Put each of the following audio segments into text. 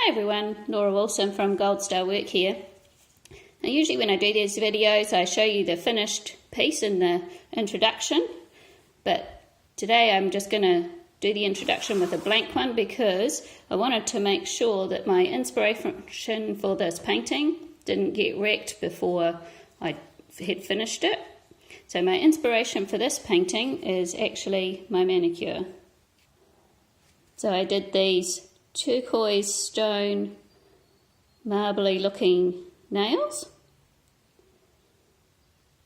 Hi everyone, Laura Wilson from Gold Star Work here. Now usually when I do these videos I show you the finished piece in the introduction, but today I'm just going to do the introduction with a blank one because I wanted to make sure that my inspiration for this painting didn't get wrecked before I had finished it. So my inspiration for this painting is actually my manicure. So I did these turquoise stone marbly looking nails,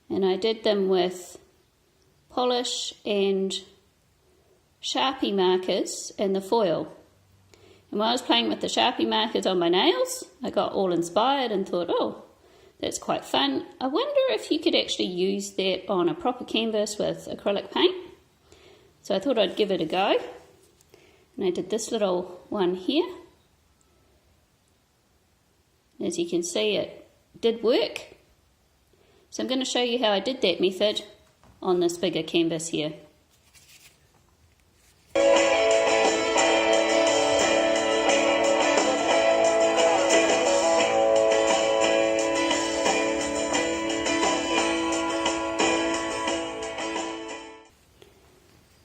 and I did them with polish and sharpie markers and the foil. And while I was playing with the sharpie markers on my nails, I got all inspired and thought, oh, that's quite fun. I wonder if you could actually use that on a proper canvas with acrylic paint. So I thought I'd give it a go. And I did this little one here. As you can see, it did work. So I'm going to show you how I did that method on this bigger canvas here.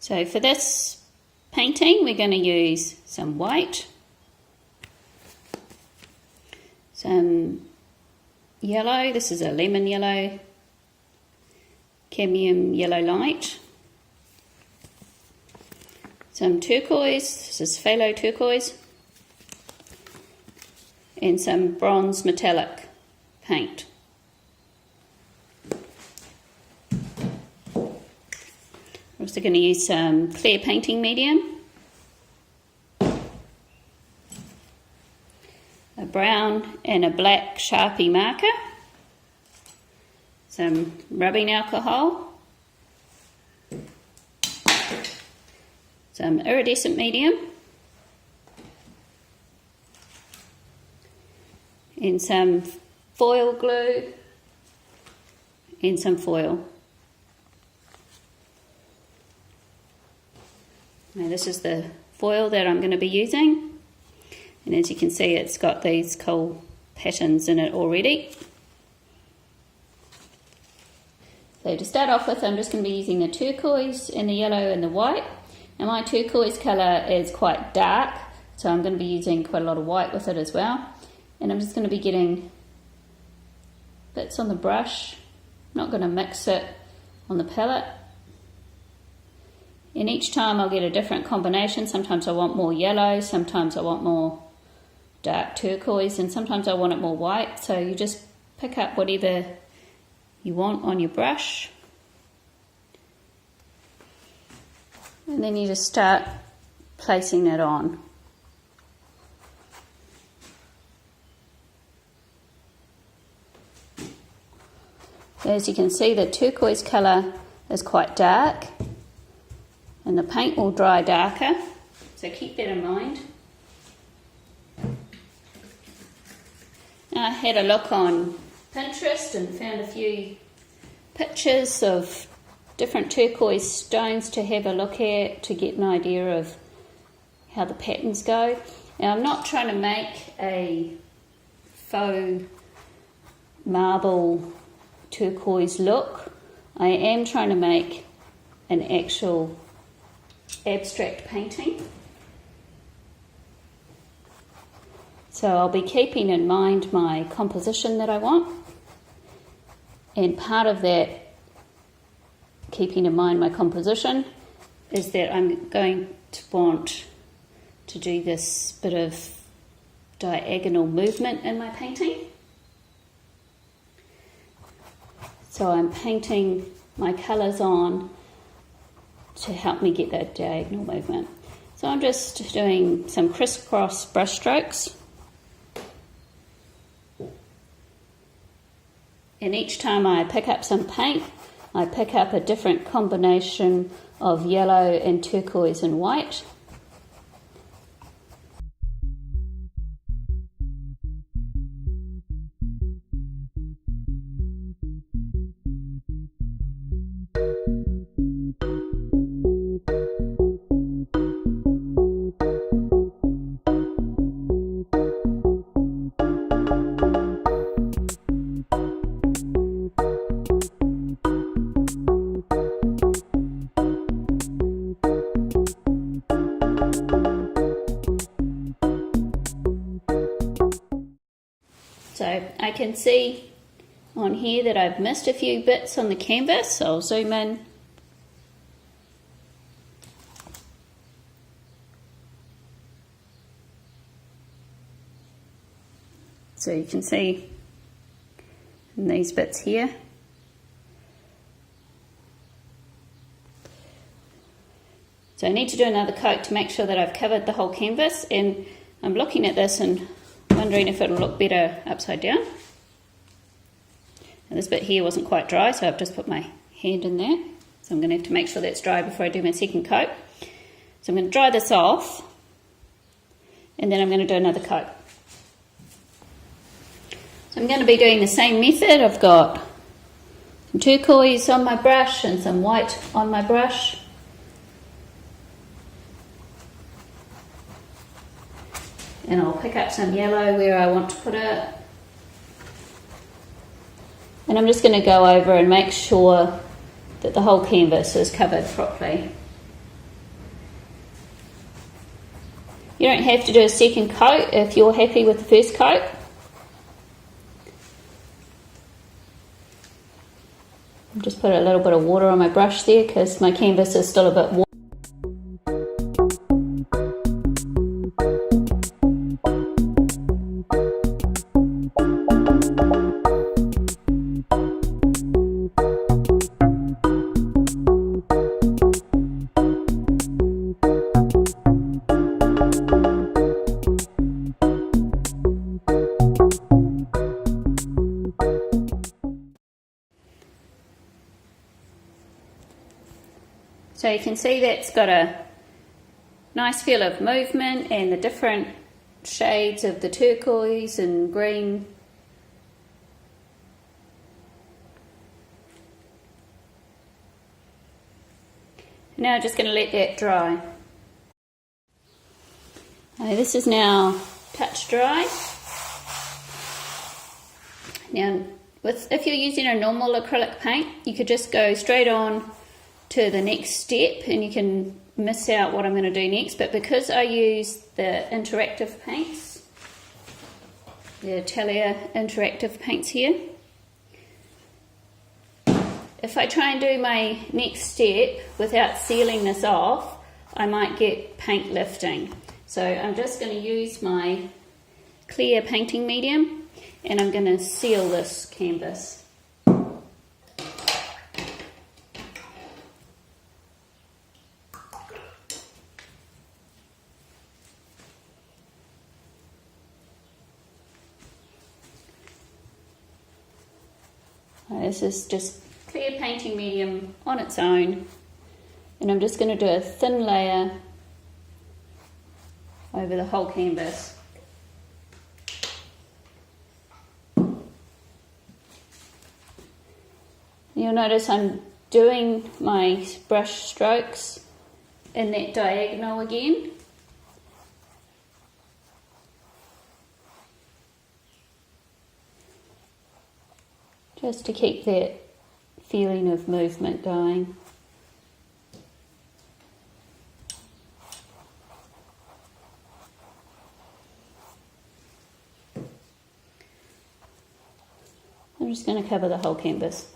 So for this painting we're going to use some white, some yellow, this is a lemon yellow, cadmium yellow light, some turquoise, this is phthalo turquoise, and some bronze metallic paint. We're also going to use some clear painting medium, a brown and a black Sharpie marker, some rubbing alcohol, some iridescent medium, and some foil glue and some foil. Now this is the foil that I'm going to be using, and as you can see it's got these cool patterns in it already. So to start off with I'm just going to be using the turquoise and the yellow and the white. Now my turquoise colour is quite dark, so I'm going to be using quite a lot of white with it as well. And I'm just going to be getting bits on the brush. I'm not going to mix it on the palette. And each time I'll get a different combination. Sometimes I want more yellow, sometimes I want more dark turquoise, and sometimes I want it more white. So you just pick up whatever you want on your brush. And then you just start placing it on. As you can see, the turquoise colour is quite dark, and the paint will dry darker, so keep that in mind. Now I had a look on Pinterest and found a few pictures of different turquoise stones to have a look at to get an idea of how the patterns go. Now I'm not trying to make a faux marble turquoise look. I am trying to make an actual abstract painting. So I'll be keeping in mind my composition that I want, and part of that keeping in mind my composition is that I'm going to want to do this bit of diagonal movement in my painting. So I'm painting my colours on to help me get that diagonal movement. So I'm just doing some crisscross brush strokes. And each time I pick up some paint, I pick up a different combination of yellow and turquoise and white. I can see on here that I've missed a few bits on the canvas, so I'll zoom in. So you can see in these bits here. So I need to do another coat to make sure that I've covered the whole canvas, and I'm looking at this and wondering if it'll look better upside down. And this bit here wasn't quite dry, so I've just put my hand in there. So I'm going to have to make sure that's dry before I do my second coat. So I'm going to dry this off, and then I'm going to do another coat. So I'm going to be doing the same method. I've got some turquoise on my brush and some white on my brush. And I'll pick up some yellow where I want to put it. And I'm just going to go over and make sure that the whole canvas is covered properly. You don't have to do a second coat if you're happy with the first coat. I'll just put a little bit of water on my brush there because my canvas is still a bit warm. So you can see that's got a nice feel of movement and the different shades of the turquoise and green. Now I'm just going to let that dry. This is now touch dry. Now, if you're using a normal acrylic paint, you could just go straight on to the next step and you can miss out what I'm going to do next, but because I use the interactive paints, the Atelier interactive paints here, if I try and do my next step without sealing this off, I might get paint lifting. So I'm just going to use my clear painting medium and I'm going to seal this canvas. This is just clear painting medium on its own, and I'm just going to do a thin layer over the whole canvas. You'll notice I'm doing my brush strokes in that diagonal again. Just to keep that feeling of movement going. I'm just going to cover the whole canvas.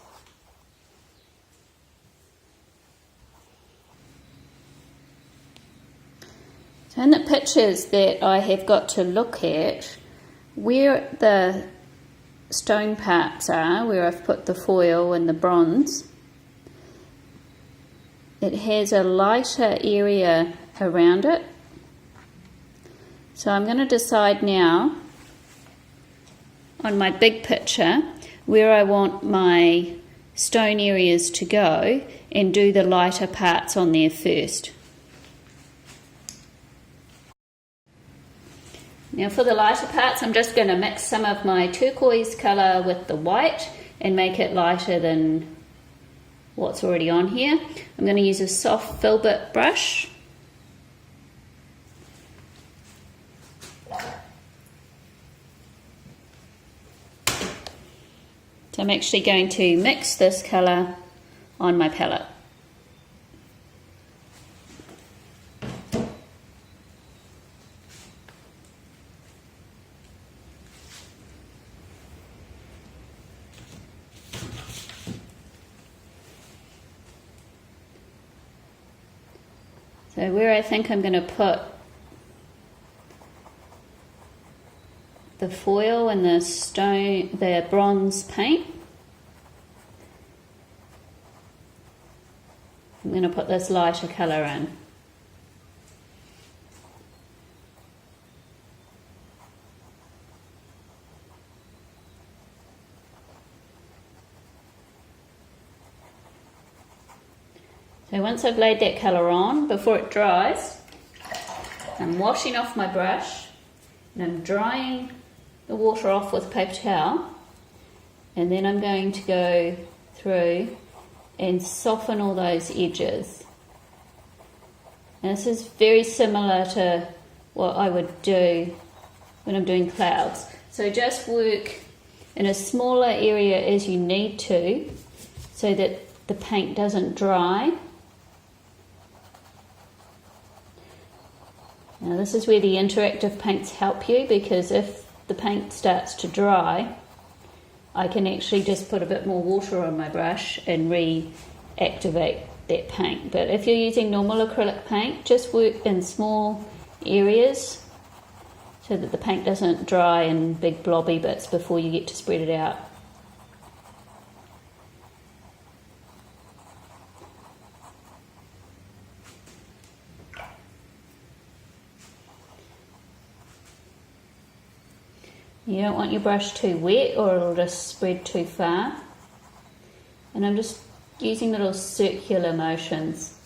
So in the pictures that I have got to look at, where the stone parts are, where I've put the foil and the bronze, it has a lighter area around it. So I'm going to decide now on my big picture where I want my stone areas to go and do the lighter parts on there first. Now for the lighter parts, I'm just going to mix some of my turquoise colour with the white and make it lighter than what's already on here. I'm going to use a soft filbert brush. So I'm actually going to mix this colour on my palette. So where I think I'm going to put the foil and the bronze paint, I'm going to put this lighter colour in. So once I've laid that colour on, before it dries, I'm washing off my brush and I'm drying the water off with a paper towel, and then I'm going to go through and soften all those edges. And this is very similar to what I would do when I'm doing clouds. So just work in a smaller area as you need to, so that the paint doesn't dry. Now this is where the interactive paints help you, because if the paint starts to dry, I can actually just put a bit more water on my brush and reactivate that paint. But if you're using normal acrylic paint, just work in small areas so that the paint doesn't dry in big blobby bits before you get to spread it out. You don't want your brush too wet or it'll just spread too far. And I'm just using little circular motions.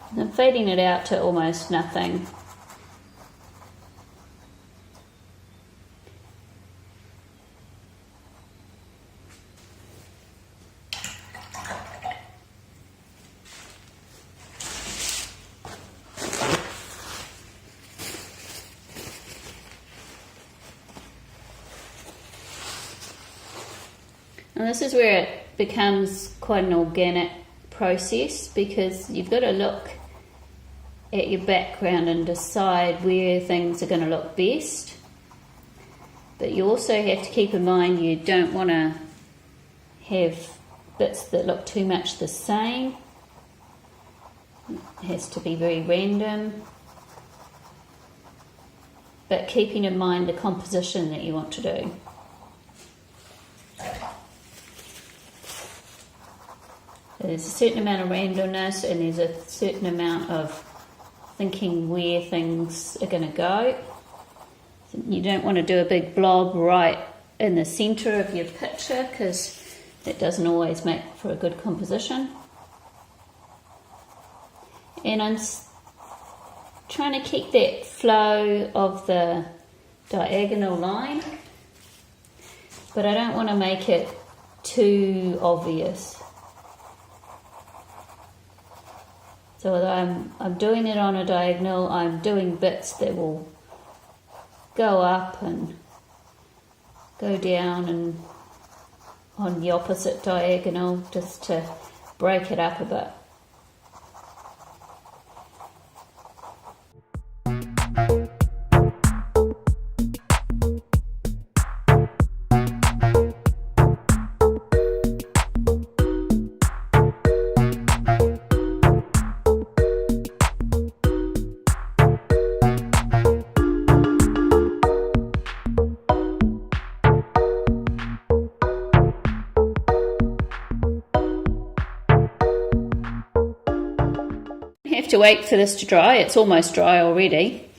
And I'm fading it out to almost nothing. And this is where it becomes quite an organic process, because you've got to look at your background and decide where things are going to look best. But you also have to keep in mind you don't want to have bits that look too much the same. It has to be very random. But keeping in mind the composition that you want to do. There's a certain amount of randomness and there's a certain amount of thinking where things are going to go. You don't want to do a big blob right in the centre of your picture, because that doesn't always make for a good composition. And I'm trying to keep that flow of the diagonal line, but I don't want to make it too obvious. So although I'm doing it on a diagonal, I'm doing bits that will go up and go down and on the opposite diagonal, just to break it up a bit. To wait for this to dry. It's almost dry already.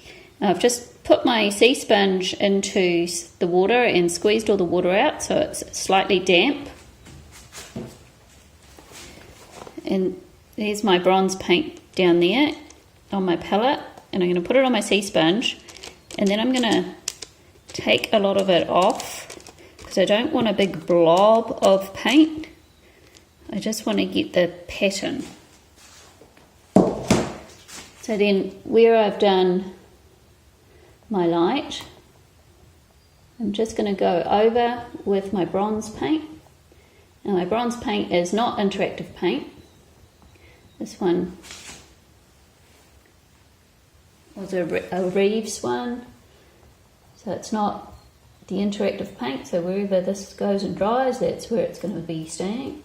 I've just put my sea sponge into the water and squeezed all the water out, so it's slightly damp. And there's my bronze paint down there on my palette, and I'm going to put it on my sea sponge, and then I'm going to take a lot of it off because I don't want a big blob of paint. I just want to get the pattern. So then where I've done my light, I'm just going to go over with my bronze paint. Now my bronze paint is not interactive paint. This one was a Reeves one. So it's not the interactive paint, so wherever this goes and dries, that's where it's going to be staying.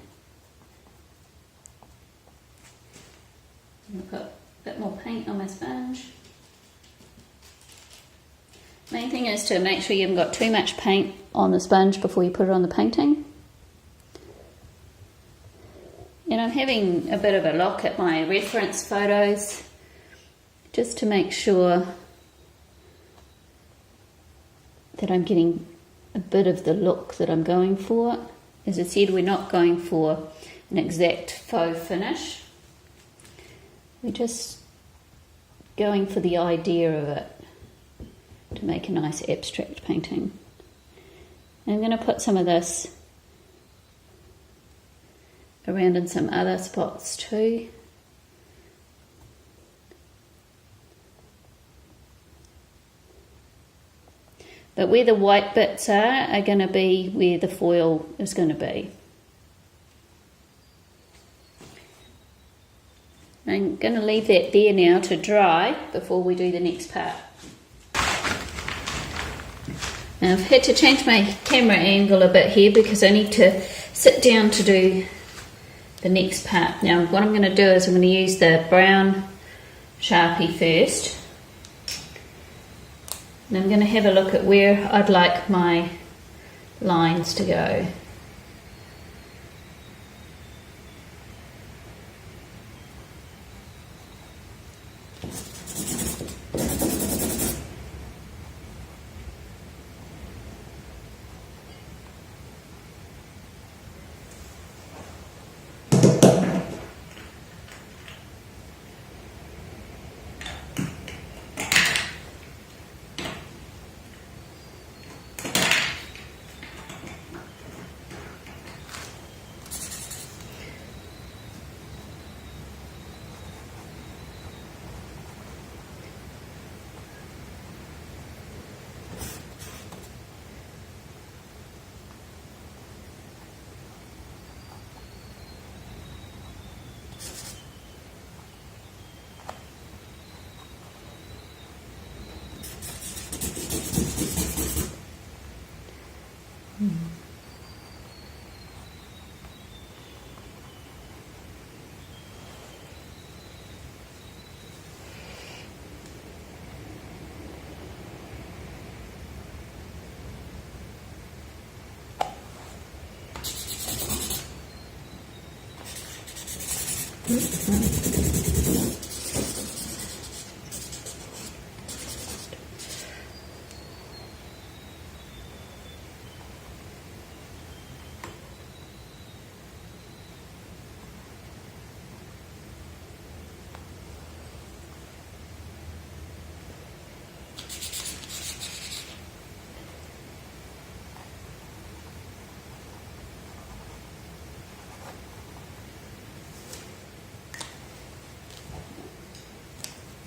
I've got a bit more paint on my sponge. Main thing is to make sure you haven't got too much paint on the sponge before you put it on the painting. And I'm having a bit of a look at my reference photos just to make sure that I'm getting a bit of the look that I'm going for. As I said, we're not going for an exact faux finish. We're just going for the idea of it to make a nice abstract painting. And I'm going to put some of this around in some other spots too. But where the white bits are going to be where the foil is going to be. I'm going to leave that there now to dry before we do the next part. Now I've had to change my camera angle a bit here because I need to sit down to do the next part. Now what I'm going to do is I'm going to use the brown sharpie first. And I'm going to have a look at where I'd like my lines to go.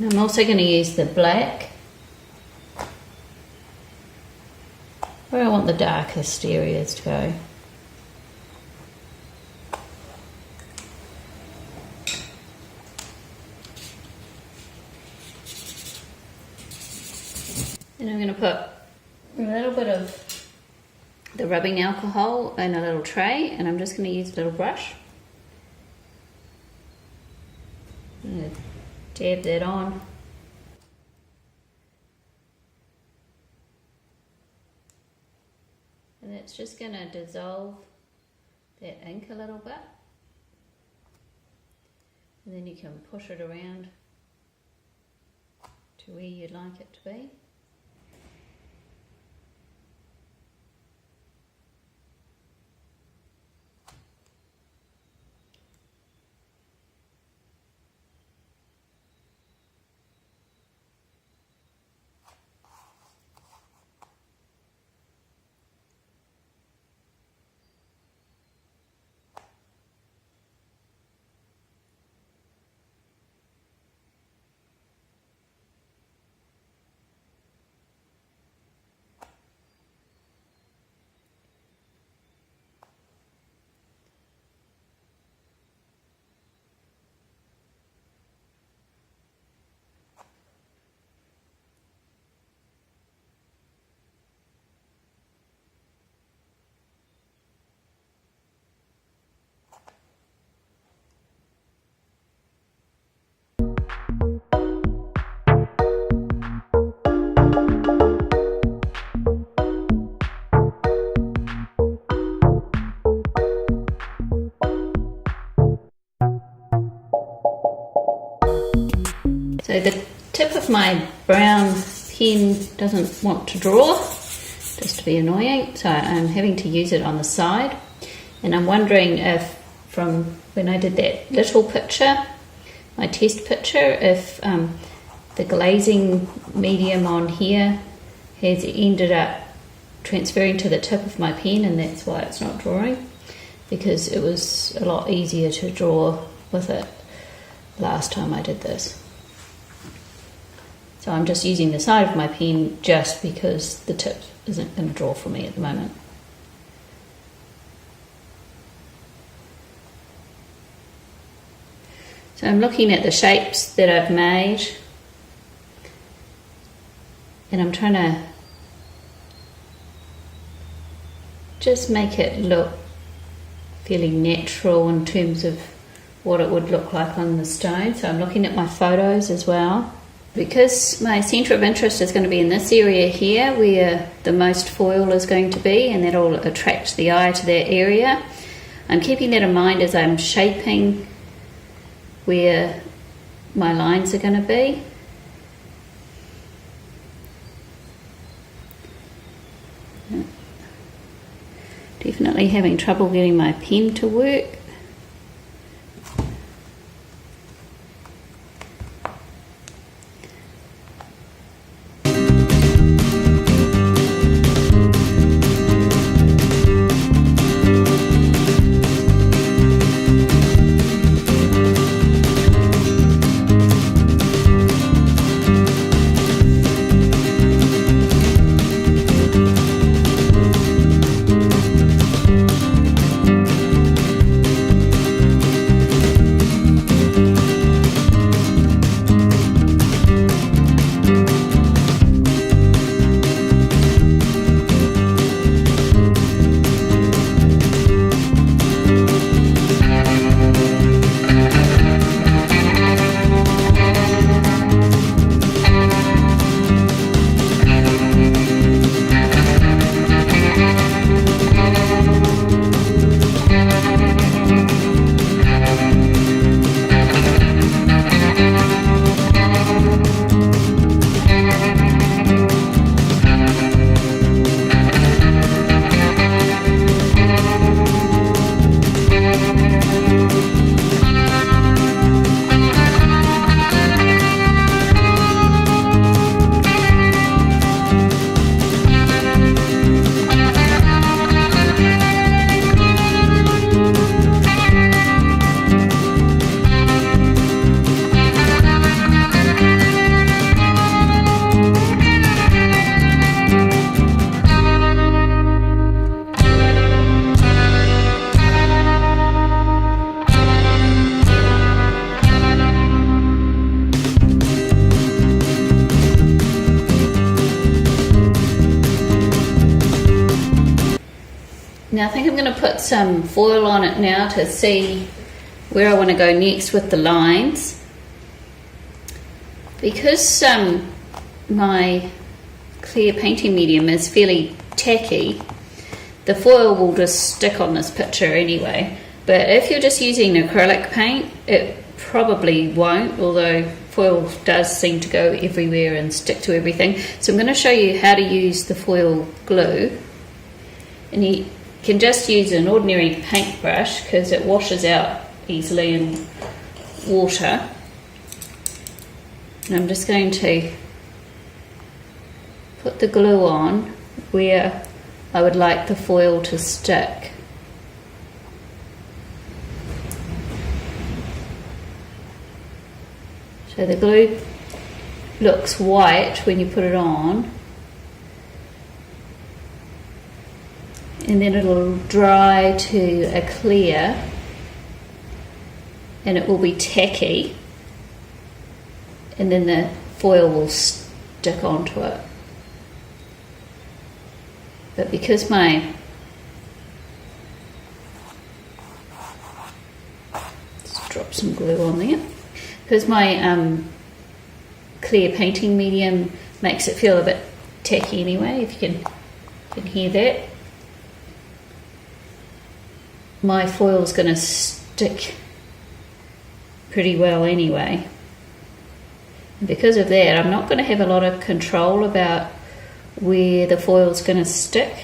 I'm also going to use the black where I want the darkest areas to go. And I'm going to put a little bit of the rubbing alcohol in a little tray, and I'm just going to use a little brush. Dab that on. And it's just going to dissolve that ink a little bit. And then you can push it around to where you'd like it to be. pen doesn't want to draw, just to be annoying, so I'm having to use it on the side. And I'm wondering if from when I did that little picture, my test picture, if the glazing medium on here has ended up transferring to the tip of my pen, and that's why it's not drawing, because it was a lot easier to draw with it last time I did this. So I'm just using the side of my pen just because the tip isn't going to draw for me at the moment. So I'm looking at the shapes that I've made, and I'm trying to just make it look fairly natural in terms of what it would look like on the stone. So I'm looking at my photos as well. Because my centre of interest is going to be in this area here where the most foil is going to be, and that'll attract the eye to that area, I'm keeping that in mind as I'm shaping where my lines are going to be. Definitely having trouble getting my pen to work. Now I think I'm going to put some foil on it now to see where I want to go next with the lines. Because my clear painting medium is fairly tacky, the foil will just stick on this picture anyway. But if you're just using acrylic paint, it probably won't, although foil does seem to go everywhere and stick to everything. So I'm going to show you how to use the foil glue. And you can just use an ordinary paintbrush because it washes out easily in water. And I'm just going to put the glue on where I would like the foil to stick. So the glue looks white when you put it on, and then it'll dry to a clear and it will be tacky, and then the foil will stick onto it. But because my just drop some glue on there, because my clear painting medium makes it feel a bit tacky anyway, if you can hear that, my foil's going to stick pretty well anyway. And because of that, I'm not going to have a lot of control about where the foil's going to stick.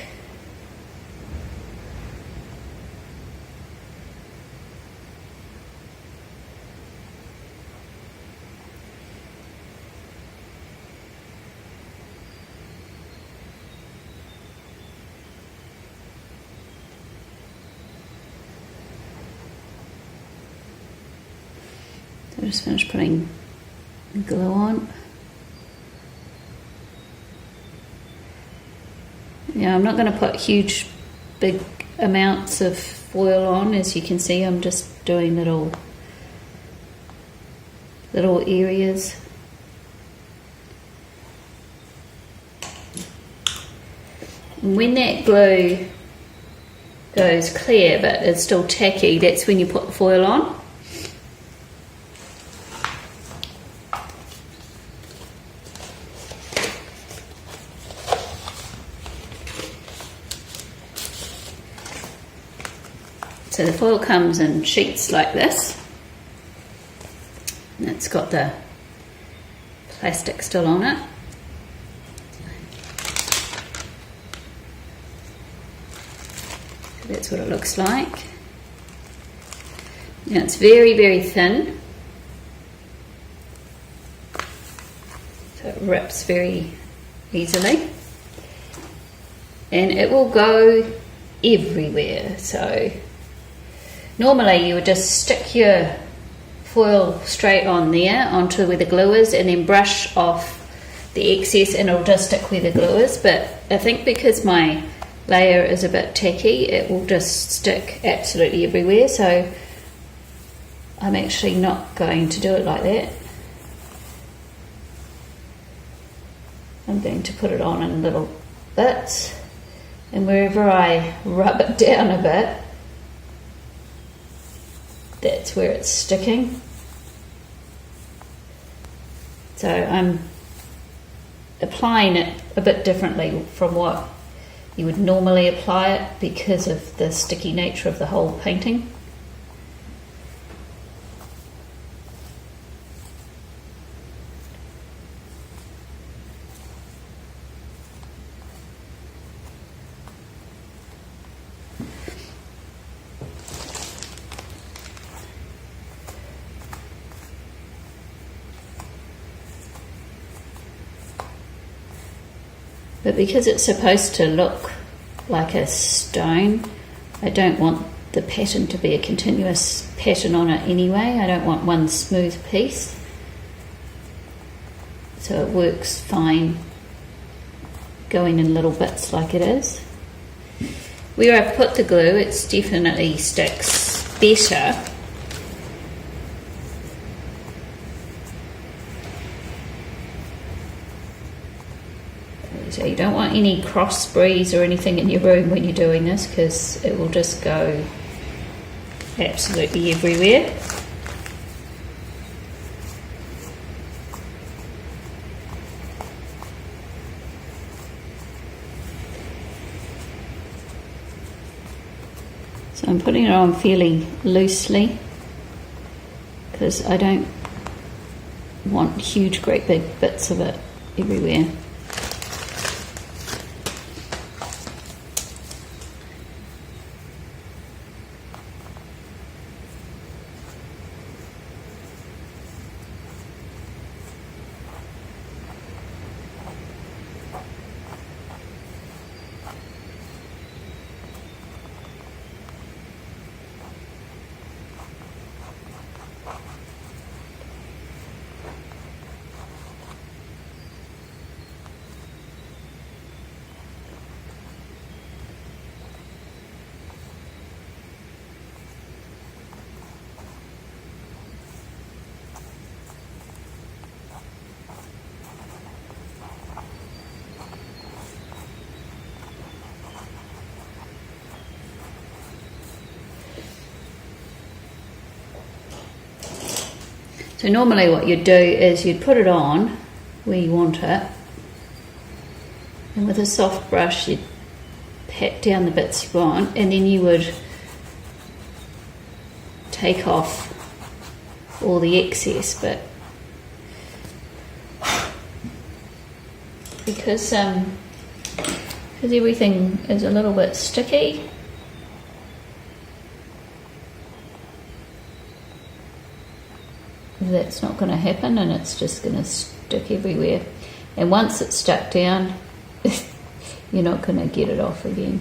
I just finished putting glue on. Yeah, I'm not going to put huge, big amounts of foil on. As you can see, I'm just doing little areas. And when that glue goes clear but it's still tacky, that's when you put the foil on. So the foil comes in sheets like this, and it's got the plastic still on it. So that's what it looks like. Now it's very, very thin, so it rips very easily, and it will go everywhere. So normally you would just stick your foil straight on there onto where the glue is and then brush off the excess and it'll just stick where the glue is, but I think because my layer is a bit tacky it will just stick absolutely everywhere, so I'm actually not going to do it like that. I'm going to put it on in little bits, and wherever I rub it down a bit, that's where it's sticking. So I'm applying it a bit differently from what you would normally apply it because of the sticky nature of the whole painting. But because it's supposed to look like a stone, I don't want the pattern to be a continuous pattern on it anyway. I don't want one smooth piece. So it works fine going in little bits like it is. Where I put the glue, it definitely sticks better. So you don't want any cross breeze or anything in your room when you're doing this, because it will just go absolutely everywhere. So I'm putting it on fairly loosely because I don't want huge, great big bits of it everywhere. So normally what you'd do is you'd put it on where you want it, and with a soft brush you'd pat down the bits you want, and then you would take off all the excess, but because everything is a little bit sticky. That's not going to happen, and it's just going to stick everywhere. And once it's stuck down, you're not going to get it off again.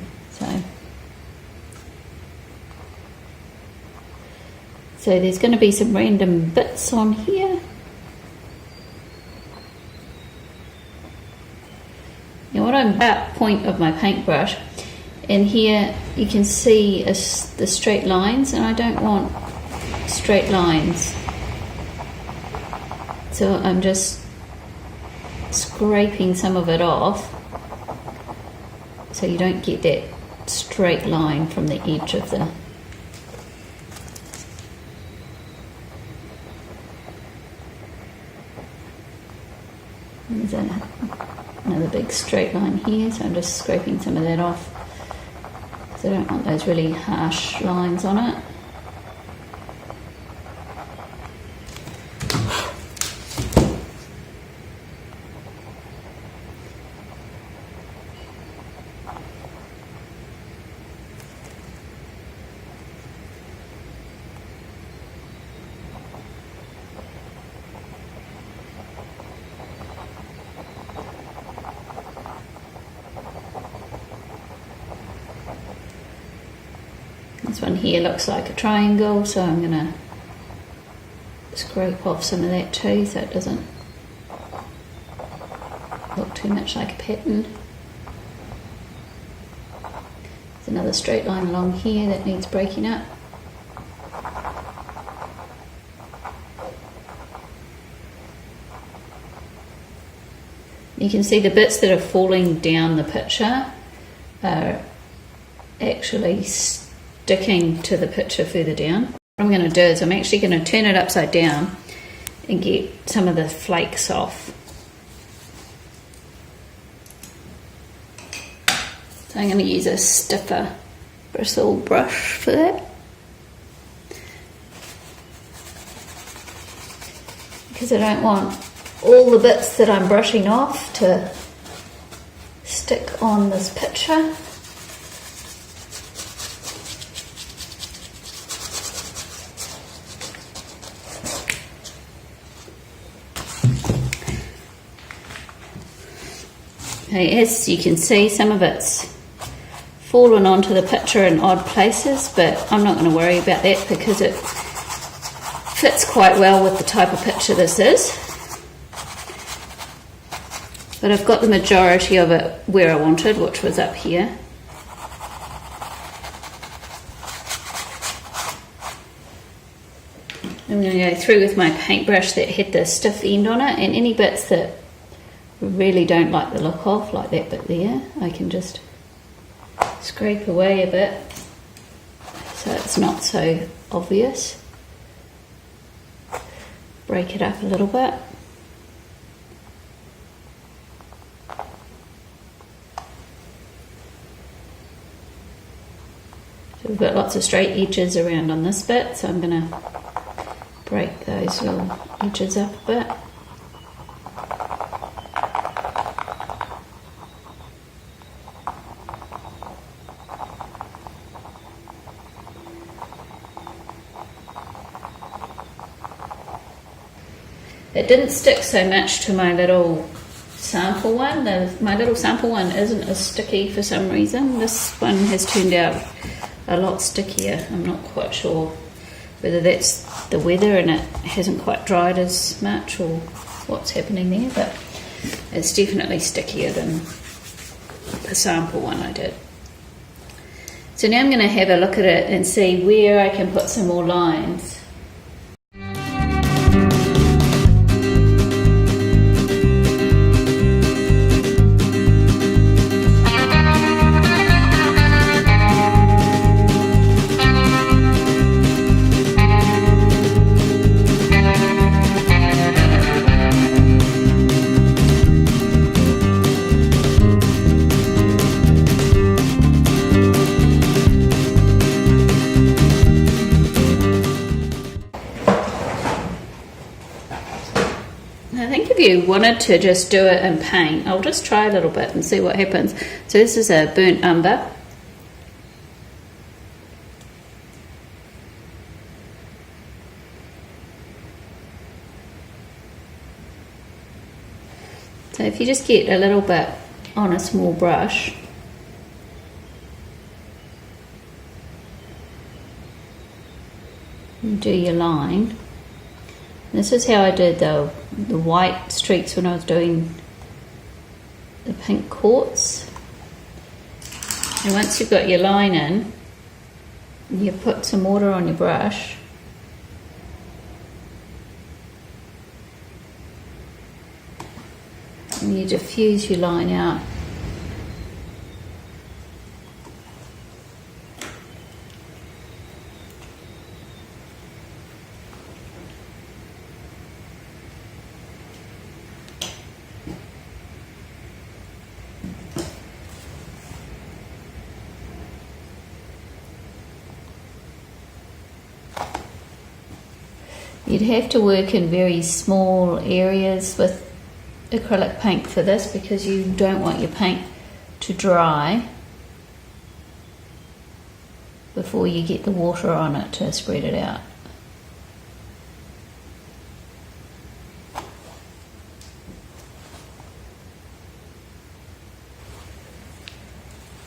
So there's going to be some random bits on here. Now what I'm at point of my paintbrush, and here you can see the straight lines, and I don't want straight lines. So I'm just scraping some of it off so you don't get that straight line from the edge of the there's another big straight line here, so I'm just scraping some of that off because I don't want those really harsh lines on it. This one here looks like a triangle, so I'm going to scrape off some of that too so it doesn't look too much like a pattern. There's another straight line along here that needs breaking up. You can see the bits that are falling down the picture are actually sticking to the picture further down. What I'm going to do is I'm actually going to turn it upside down and get some of the flakes off. So I'm going to use a stiffer bristle brush for that, because I don't want all the bits that I'm brushing off to stick on this picture. Okay, as you can see, some of it's fallen onto the picture in odd places, but I'm not going to worry about that because it fits quite well with the type of picture this is. But I've got the majority of it where I wanted, which was up here. I'm going to go through with my paintbrush that had the stiff end on it, and any bits that really don't like the look of, like that bit there, I can just scrape away a bit so it's not so obvious. Break it up a little bit. So we've got lots of straight edges around on this bit, so I'm going to break those little edges up a bit. It didn't stick so much to my little sample one. My little sample one isn't as sticky for some reason. This one has turned out a lot stickier. I'm not quite sure whether that's the weather and it hasn't quite dried as much or what's happening there, but it's definitely stickier than the sample one I did. So now I'm going to have a look at it and see where I can put some more lines. you wanted to just do it in paint, I'll just try a little bit and see what happens. So this is a burnt umber. So if you just get a little bit on a small brush, and do your line. This is how I did the white streaks when I was doing the pink quartz. And once you've got your line in, you put some water on your brush. And you diffuse your line out. You'd have to work in very small areas with acrylic paint for this because you don't want your paint to dry before you get the water on it to spread it out.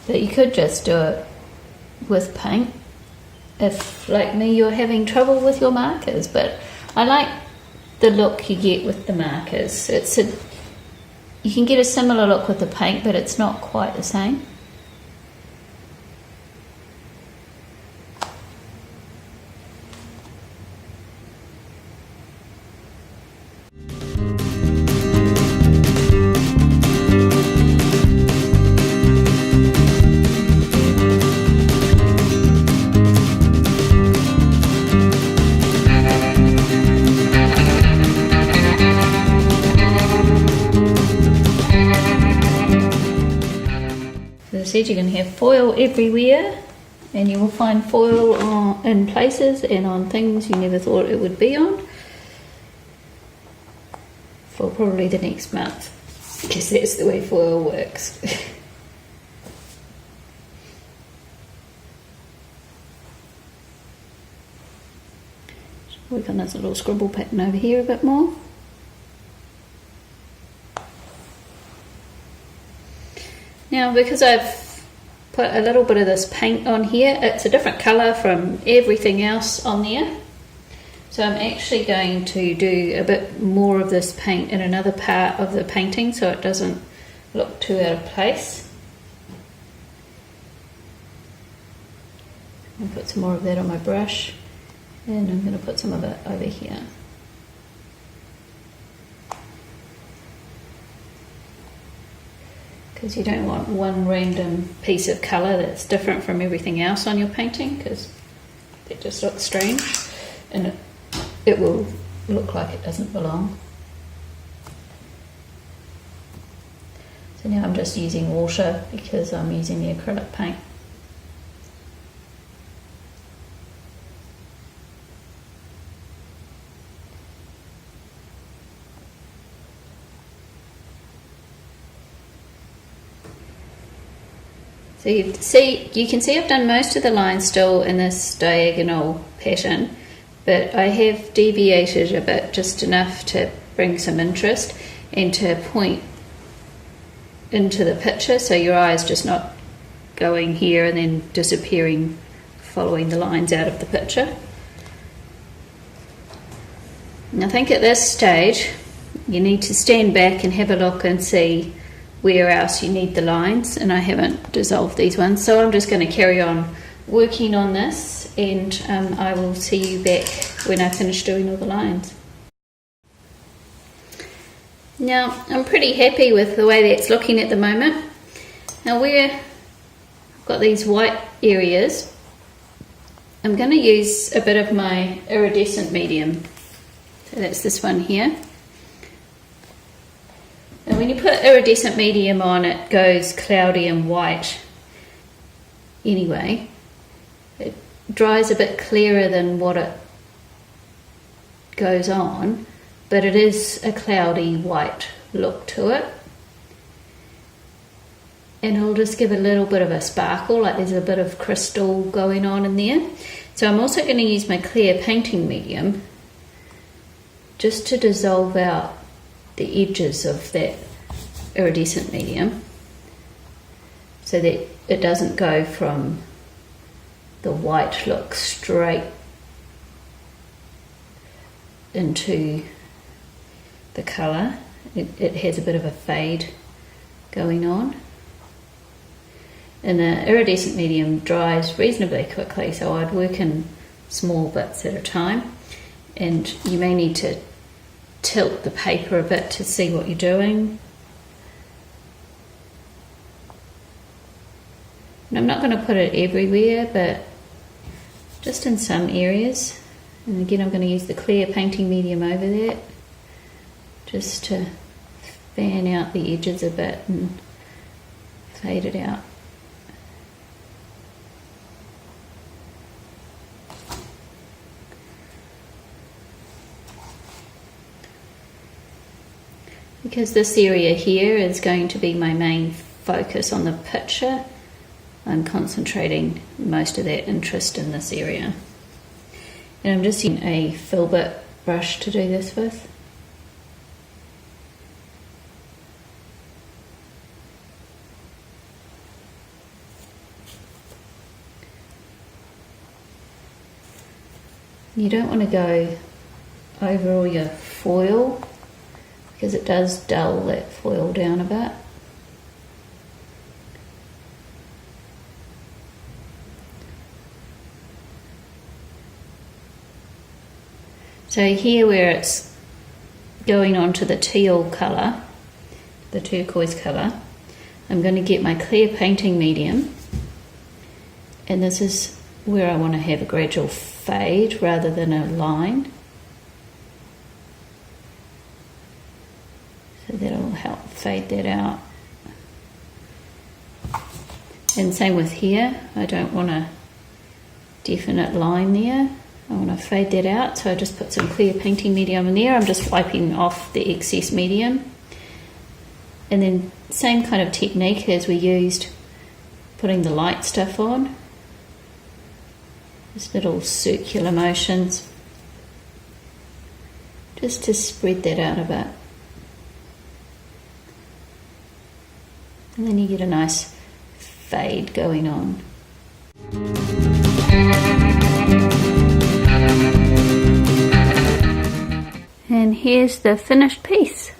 But you could just do it with paint if, like me, you're having trouble with your markers, but I like the look you get with the markers. You can get a similar look with the paint, but it's not quite the same. Said you can have foil everywhere, and you will find foil in places and on things you never thought it would be on for probably the next month, because that's the way foil works. Work on this little scribble pattern over here a bit more. Now, because I've put a little bit of this paint on here, it's a different colour from everything else on there. So I'm actually going to do a bit more of this paint in another part of the painting so it doesn't look too out of place. I'll put some more of that on my brush, and I'm going to put some of it over here. Because you don't want one random piece of colour that's different from everything else on your painting, because it just looks strange and it will look like it doesn't belong. So now I'm just using water because I'm using the acrylic paint. So you can see I've done most of the lines still in this diagonal pattern, but I have deviated a bit, just enough to bring some interest and to point into the picture, so your eye is just not going here and then disappearing following the lines out of the picture. And I think at this stage you need to stand back and have a look and see where else you need the lines, and I haven't dissolved these ones, so I'm just going to carry on working on this, and I will see you back when I finish doing all the lines. Now I'm pretty happy with the way that's looking at the moment. Now where I've got these white areas, I'm going to use a bit of my iridescent medium, so that's this one here. And when you put iridescent medium on, it goes cloudy and white anyway. It dries a bit clearer than what it goes on, but it is a cloudy white look to it. And I'll just give a little bit of a sparkle, like there's a bit of crystal going on in there. So I'm also going to use my clear painting medium just to dissolve out the edges of that iridescent medium so that it doesn't go from the white look straight into the colour. It has a bit of a fade going on. And the iridescent medium dries reasonably quickly, so I'd work in small bits at a time, and you may need to tilt the paper a bit to see what you're doing. And I'm not going to put it everywhere, but just in some areas. And again, I'm going to use the clear painting medium over that just to fan out the edges a bit and fade it out. Because this area here is going to be my main focus on the picture, I'm concentrating most of that interest in this area. And I'm just using a filbert brush to do this with. You don't want to go over all your foil because it does dull that foil down a bit. So here where it's going on to the teal colour, the turquoise colour, I'm going to get my clear painting medium, and this is where I want to have a gradual fade rather than a line. So that'll help fade that out. And same with here, I don't want a definite line there. I want to fade that out, so I just put some clear painting medium in there. I'm just wiping off the excess medium. And then same kind of technique as we used putting the light stuff on. Just little circular motions, just to spread that out a bit. And then you get a nice fade going on. And here's the finished piece.